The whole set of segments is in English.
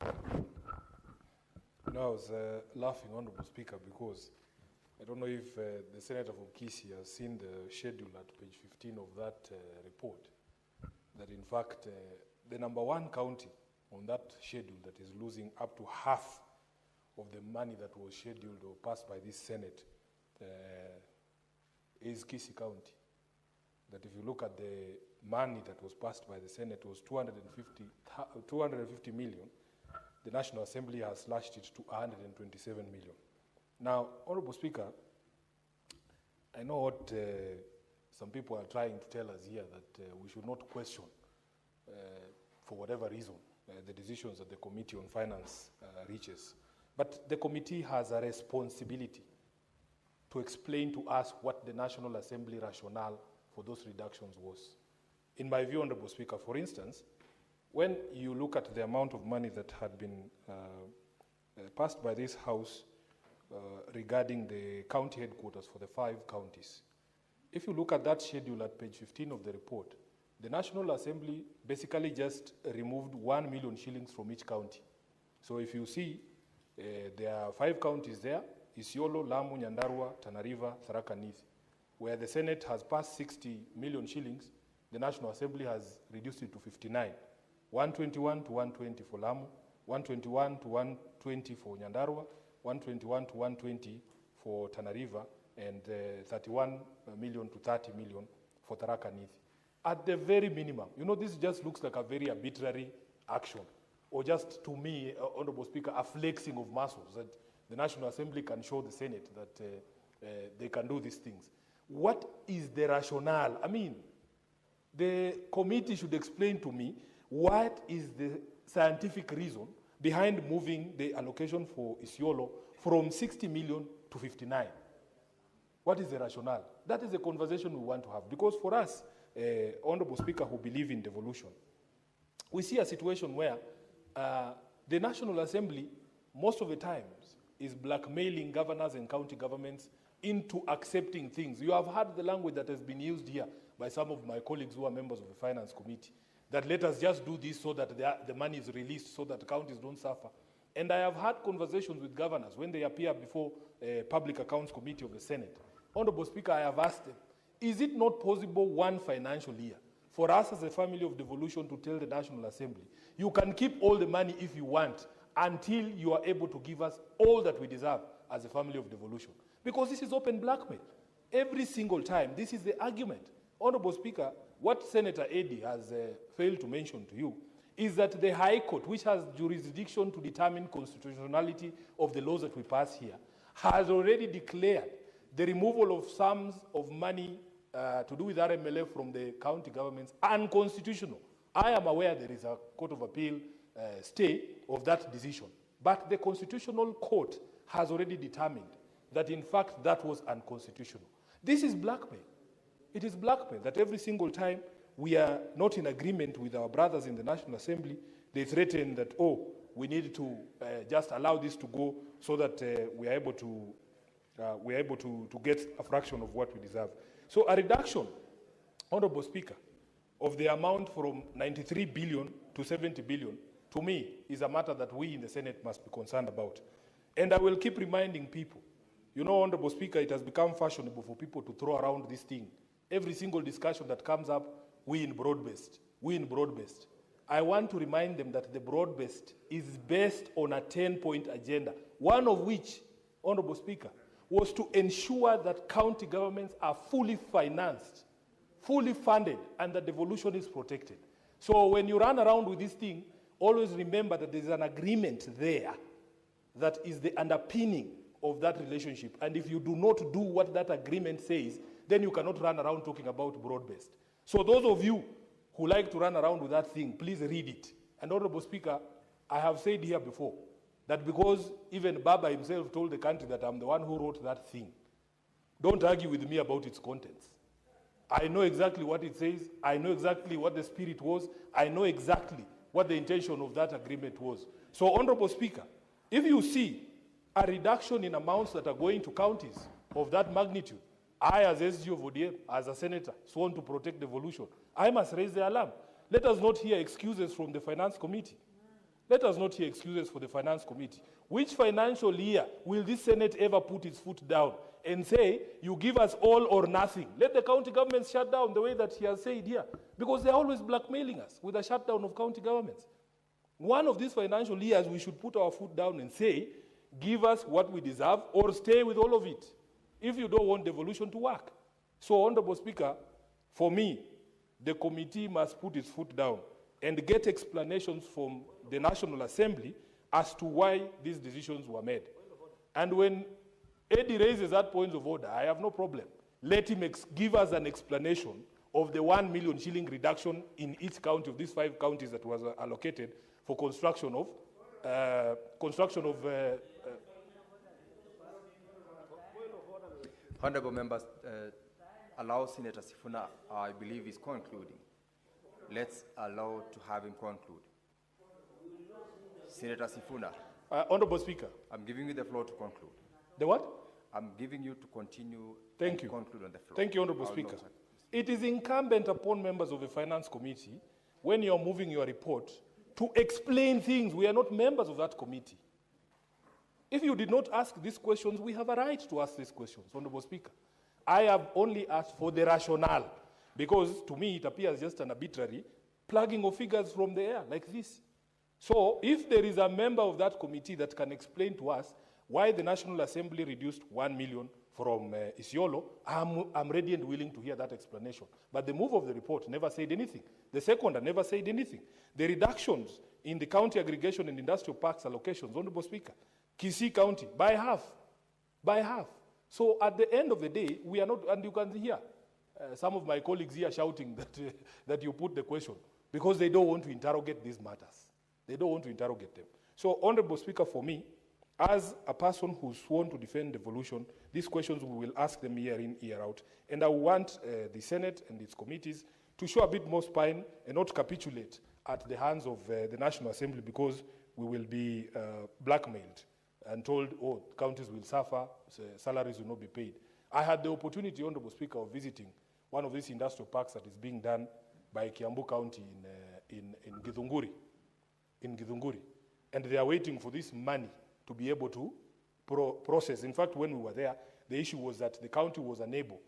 I was laughing, Honorable Speaker, because I don't know if the Senator from Kisii has seen the schedule at page 15 of that report, that in fact the number one county on that schedule that is losing up to half of the money that was scheduled or passed by this Senate is Kisii County. That if you look at the money that was passed by the Senate was 250 million. The National Assembly has slashed it to 127 million. Now, Honorable Speaker, I know what some people are trying to tell us here, that we should not question, for whatever reason, the decisions that the Committee on Finance reaches. But the committee has a responsibility to explain to us what the National Assembly rationale for those reductions was. In my view, Honorable Speaker, for instance, when you look at the amount of money that had been passed by this House regarding the county headquarters for the 5 counties, if you look at that schedule at page 15 of the report, the National Assembly basically just removed 1 million shillings from each county. So if you see, there are 5 counties there: Isiolo, Lamu, Nyandarua, Tana River, Tharaka Nithi. Where the Senate has passed 60 million shillings, the National Assembly has reduced it to 59. 121 to 120 for Lamu, 121 to 120 for Nyandarua, 121 to 120 for Tana River, and 31 million to 30 million for Tharaka Nithi. At the very minimum, you know, this just looks like a very arbitrary action, or just, to me, Honorable Speaker, a flexing of muscles that the National Assembly can show the Senate that they can do these things. What is the rationale? I mean, the committee should explain to me what is the scientific reason behind moving the allocation for Isiolo from 60 million to 59. What is the rationale? That is the conversation we want to have. Because for us, Honorable Speaker, who believe in devolution, we see a situation where the National Assembly, most of the times, is blackmailing governors and county governments into accepting things. You have heard the language that has been used here by some of my colleagues who are members of the Finance Committee, that let us just do this so that the money is released so that counties don't suffer. And I have had conversations with governors when they appear before a Public Accounts Committee of the Senate. Honorable Speaker, I have asked them, is it not possible one financial year for us as a family of devolution to tell the National Assembly, you can keep all the money if you want until you are able to give us all that we deserve as a family of devolution? Because this is open blackmail. Every single time, this is the argument. Honorable Speaker, what Senator Eddy has failed to mention to you is that the High Court, which has jurisdiction to determine constitutionality of the laws that we pass here, has already declared the removal of sums of money to do with RMLF from the county governments unconstitutional. I am aware there is a Court of Appeal stay of that decision, but the Constitutional Court has already determined that in fact that was unconstitutional. This is blackmail. It is blackmail that every single time we are not in agreement with our brothers in the National Assembly, they threaten that, oh, we need to just allow this to go so that we are able to get a fraction of what we deserve. So a reduction, Honorable Speaker, of the amount from 93 billion to 70 billion, to me, is a matter that we in the Senate must be concerned about. And I will keep reminding people, you know, Honorable Speaker, it has become fashionable for people to throw around this thing. Every single discussion that comes up, we in broad-based. I want to remind them that the broad-based is based on a 10-point agenda, one of which, Honorable Speaker, was to ensure that county governments are fully financed, fully funded, and that devolution is protected. So when you run around with this thing, always remember that there's an agreement there that is the underpinning of that relationship. And if you do not do what that agreement says, then you cannot run around talking about broad-based. So those of you who like to run around with that thing, please read it. And Honorable Speaker, I have said here before that because even Baba himself told the country that I'm the one who wrote that thing, don't argue with me about its contents. I know exactly what it says. I know exactly what the spirit was. I know exactly what the intention of that agreement was. So, Honorable Speaker, if you see a reduction in amounts that are going to counties of that magnitude, I, as SG of ODM, as a senator, sworn to protect devolution, I must raise the alarm. Let us not hear excuses from the Finance Committee. Let us not hear excuses for the Finance Committee. Which financial year will this Senate ever put its foot down and say, you give us all or nothing? Let the county governments shut down the way that he has said here, because they're always blackmailing us with a shutdown of county governments. One of these financial years, we should put our foot down and say, give us what we deserve or stay with all of it, if you don't want devolution to work. So, Honorable Speaker, for me, the committee must put its foot down and get explanations from the National Assembly as to why these decisions were made. And when Eddy raises that point of order, I have no problem. Let him give us an explanation of the 1 million shilling reduction in each county of these 5 counties that was allocated for construction of Honourable members, allow Senator Sifuna, I believe, is concluding. Let's allow to have him conclude. Senator Sifuna. Honourable Speaker. I'm giving you the floor to conclude. The what? I'm giving you to continue. Thank you. Conclude on the floor. Thank you, Honourable Speaker. It is incumbent upon members of the Finance Committee, when you're moving your report, to explain things. We are not members of that committee. If you did not ask these questions, we have a right to ask these questions, Honourable Speaker. I have only asked for the rationale, because to me it appears just an arbitrary plugging of figures from the air like this. So if there is a member of that committee that can explain to us why the National Assembly reduced 1 million from Isiolo, I'm ready and willing to hear that explanation. But the move of the report never said anything. The seconder never said anything. The reductions in the county aggregation and industrial parks allocations, Honourable Speaker, Kisii County, by half. So at the end of the day, we are not, and you can hear some of my colleagues here shouting that, that you put the question, because they don't want to interrogate these matters. They don't want to interrogate them. So, Honourable Speaker, for me, as a person who's sworn to defend devolution, these questions we will ask them year in, year out. And I want the Senate and its committees to show a bit more spine and not capitulate at the hands of the National Assembly, because we will be blackmailed and told, oh, counties will suffer, salaries will not be paid. I had the opportunity, Honourable Speaker, of visiting one of these industrial parks that is being done by Kiambu County in Githunguri. And they are waiting for this money to be able to process. In fact, when we were there, the issue was that the county was unable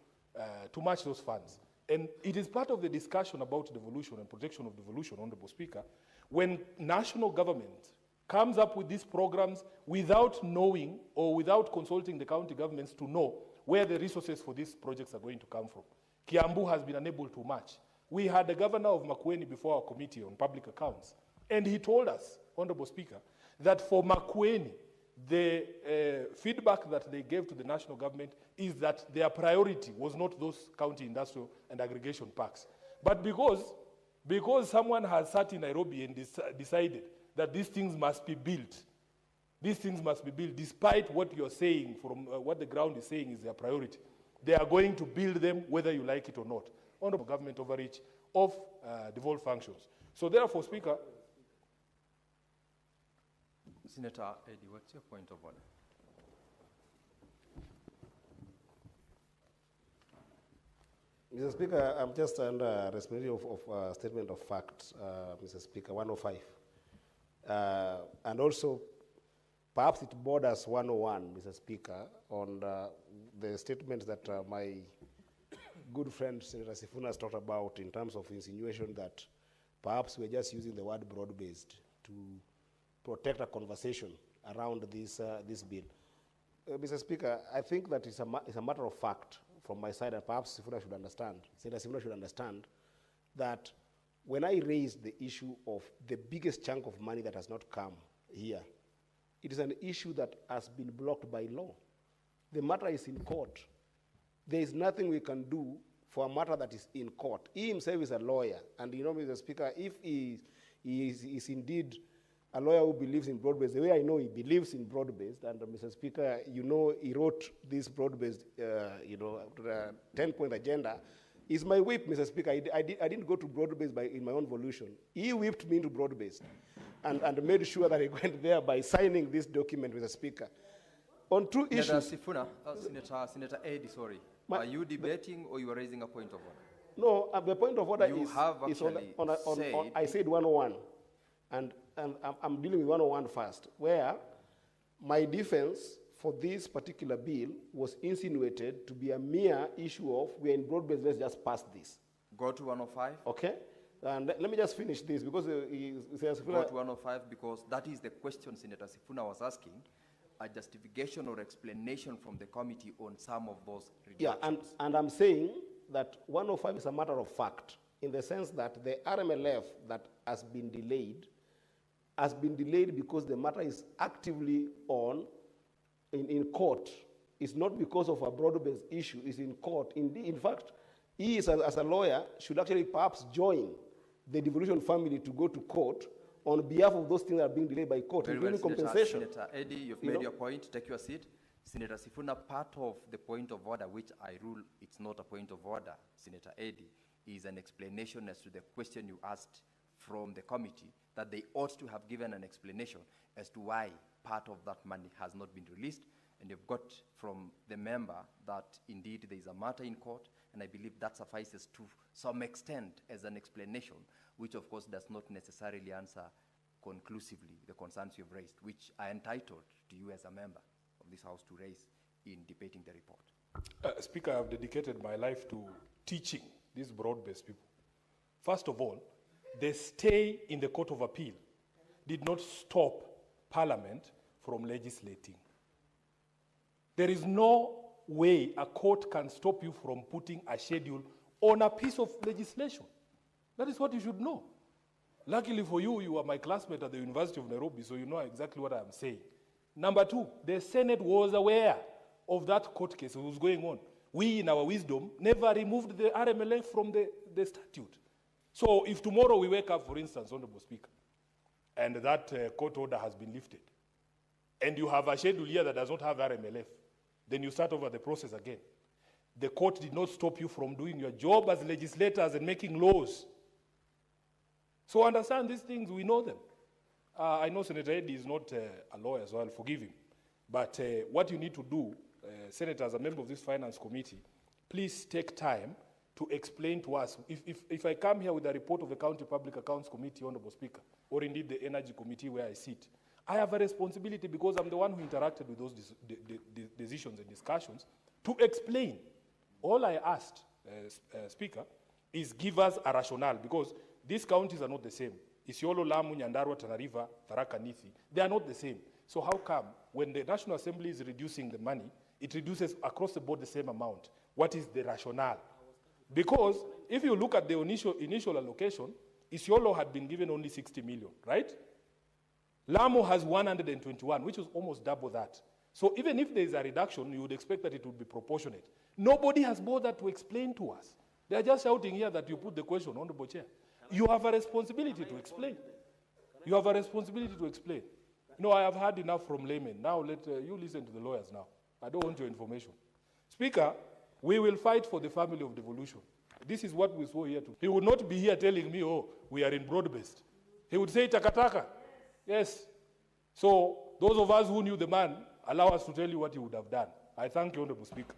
to match those funds. And it is part of the discussion about devolution and protection of devolution, Honourable Speaker, when national government comes up with these programs without knowing or without consulting the county governments to know where the resources for these projects are going to come from. Kiambu has been unable to match. We had the governor of Makueni before our committee on public accounts, and he told us, Honourable Speaker, that for Makueni, the feedback that they gave to the national government is that their priority was not those county industrial and aggregation parks. But because someone has sat in Nairobi and decided that these things must be built, despite what you're saying, from what the ground is saying is their priority, they are going to build them whether you like it or not. Honourable government overreach of devolved functions. So therefore, Speaker, Senator Eddy, what's your point of order? Mr. Speaker, I'm just under responsibility of statement of fact, Mr. Speaker, 105. And also, perhaps it borders 101, Mr. Speaker, on the statements that my good friend Senator Sifuna has talked about in terms of insinuation that perhaps we're just using the word broad-based to protect a conversation around this bill. Mr. Speaker, I think that it's a matter of fact from my side, and perhaps Sifuna should understand, Senator Sifuna should understand, that when I raised the issue of the biggest chunk of money that has not come here, it is an issue that has been blocked by law. The matter is in court. There is nothing we can do for a matter that is in court. He himself is a lawyer, and you know, Mr. Speaker, if he is indeed a lawyer who believes in broad-based, the way I know he believes in broad-based, and Mr. Speaker, you know, he wrote this broad-based, 10-point agenda, is my whip, Mr. Speaker. I didn't go to broad-based in my own volition. He whipped me into broad-based and made sure that I went there by signing this document, Mr. Speaker. On two issues. Sifuna, Senator Eddy, sorry. Are you debating or you are raising a point of order? No, the point of order you is, have is actually I said 101. And I'm dealing with 101 first, where my defense for this particular bill was insinuated to be a mere issue of we're in broad-based, let's just pass this. Go to 105. Okay? And let me just finish this because he says, Go to 105 because that is the question Senator Sifuna was asking, a justification or explanation from the committee on some of those yeah, reductions. and I'm saying that 105 is a matter of fact in the sense that the RMLF that has been delayed because the matter is actively on in court. It's not because of a broad-based issue, it's in court. In fact, he is, as a lawyer, should actually perhaps join the devolution family to go to court on behalf of those things that are being delayed by court, Very well, including compensation. Senator Eddy, you've made your point. Take your seat. Senator Sifuna, part of the point of order, which I rule it's not a point of order, Senator Eddy, is an explanation as to the question you asked from the committee, that they ought to have given an explanation as to why part of that money has not been released. And you've got from the member that indeed there is a matter in court, and I believe that suffices to some extent as an explanation, which of course does not necessarily answer conclusively the concerns you've raised, which are entitled to you as a member of this House to raise in debating the report. Speaker, I've dedicated my life to teaching these broad-based people. First of all, the stay in the Court of Appeal did not stop Parliament from legislating. There is no way a court can stop you from putting a schedule on a piece of legislation. That is what you should know. Luckily for you, you are my classmate at the University of Nairobi, so you know exactly what I'm saying. Number two, the Senate was aware of that court case that was going on. We, in our wisdom, never removed the RMLF from the statute. So if tomorrow we wake up, for instance, Honorable Speaker, and that court order has been lifted, and you have a schedule here that does not have RMLF, then you start over the process again. The court did not stop you from doing your job as legislators and making laws. So understand these things, we know them. I know Senator Eddy is not a lawyer, so I'll forgive him. But what you need to do, Senator, as a member of this finance committee, please take time to explain to us. If I come here with a report of the County Public Accounts Committee, Honorable Speaker, or indeed the Energy Committee where I sit, I have a responsibility because I'm the one who interacted with those decisions and discussions to explain. All I asked, Speaker, is give us a rationale because these counties are not the same. Isiolo, Lamu, Nyandarua, Tana River, Tharaka Nithi, they are not the same. So how come when the National Assembly is reducing the money, it reduces across the board the same amount? What is the rationale? Because if you look at the initial allocation, Isiolo had been given only 60 million, right? Lamu has 121, which is almost double that. So even if there is a reduction, you would expect that it would be proportionate. Nobody has bothered to explain to us. They are just shouting here that you put the question, Honorable Chair. You have a responsibility to explain. You have a responsibility to explain. No, I have heard enough from laymen. Now let you listen to the lawyers now. I don't want your information. Speaker, we will fight for the family of devolution. This is what we saw here too. He would not be here telling me, oh, we are in broad-based. He would say takataka. Yes. So those of us who knew the man, allow us to tell you what he would have done. I thank you, Honorable Speaker.